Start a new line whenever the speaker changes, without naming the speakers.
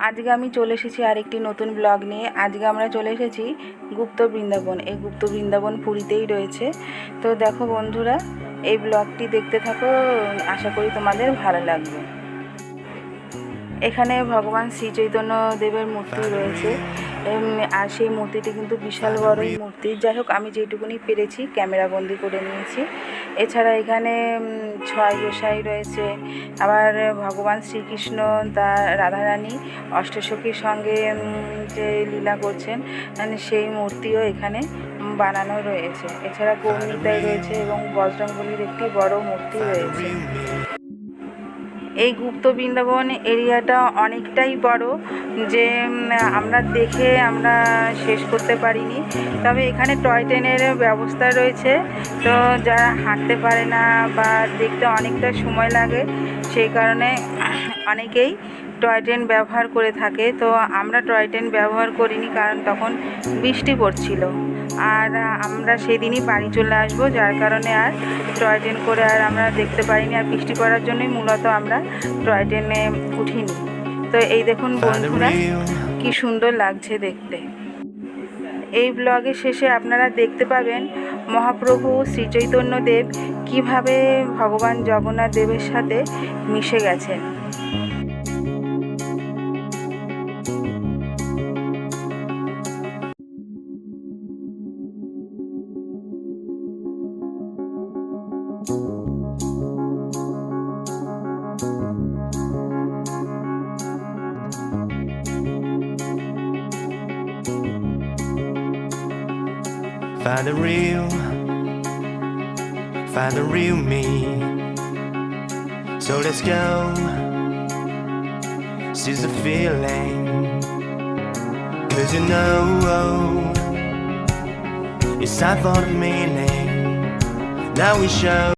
আজকে আমি চলে এসেছি আরেকটি নতুন ব্লগ নিয়ে। আজকে আমরা চলে এসেছি গুপ্ত বৃন্দাবন। এই গুপ্ত বৃন্দাবন পুরীতেই রয়েছে। তো দেখো বন্ধুরা, এই ব্লগটি দেখতে থাকো, আশা করি তোমাদের ভালো লাগবে। এখানে ভগবান শ্রী চৈতন্য দেবের মূর্তি রয়েছে, আর সেই মূর্তিটি কিন্তু বিশাল বড়ই মূর্তি। যাই হোক, আমি যেটুকুনি পেরেছি ক্যামেরা বন্দি করে নিয়েছি। এছাড়া এখানে 6 গোসাই রয়েছে। আবার ভগবান শ্রীকৃষ্ণ তার রাধারানী অষ্টসখীর সঙ্গে যে লীলা করছেন, মানে সেই মূর্তিও এখানে বানানো রয়েছে। এছাড়া গৌরনিতাই রয়েছে এবং বজরংবলীর একটি বড় মূর্তি রয়েছে। এই গুপ্ত বৃন্দাবন এরিয়াটা অনেকটাই বড়, যে আমরা দেখে শেষ করতে পারিনি। তবে এখানে টয় ট্রেনের ব্যবস্থা রয়েছে। তো যারা হাঁটতে পারে না বা দেখতে অনেকটা সময় লাগে, সেই কারণে অনেকেই টয় ট্রেন ব্যবহার করে থাকে। তো আমরা টয় ট্রেন ব্যবহার করিনি, কারণ তখন বৃষ্টি পড়ছিল, আর আমরা সেদিনই বাড়ি চলে আসবো, যার কারণে আর টয় ট্রেন করে আর আমরা দেখতে পারিনি। আর বৃষ্টি পড়ার জন্যই মূলত আমরা টয় ট্রেনে উঠিনি। তো এই দেখুন বন্ধুরা, কি সুন্দর লাগছে দেখতে। এই ব্লগের শেষে আপনারা দেখতে পাবেন মহাপ্রভু শ্রীচৈতন্যদেব কিভাবে ভগবান জগন্নাথ দেবের সাথে মিশে গেছেন।
Find the real me. So let's go. Seize the feeling. 'Cause you know it's time for the meaning. Now we show.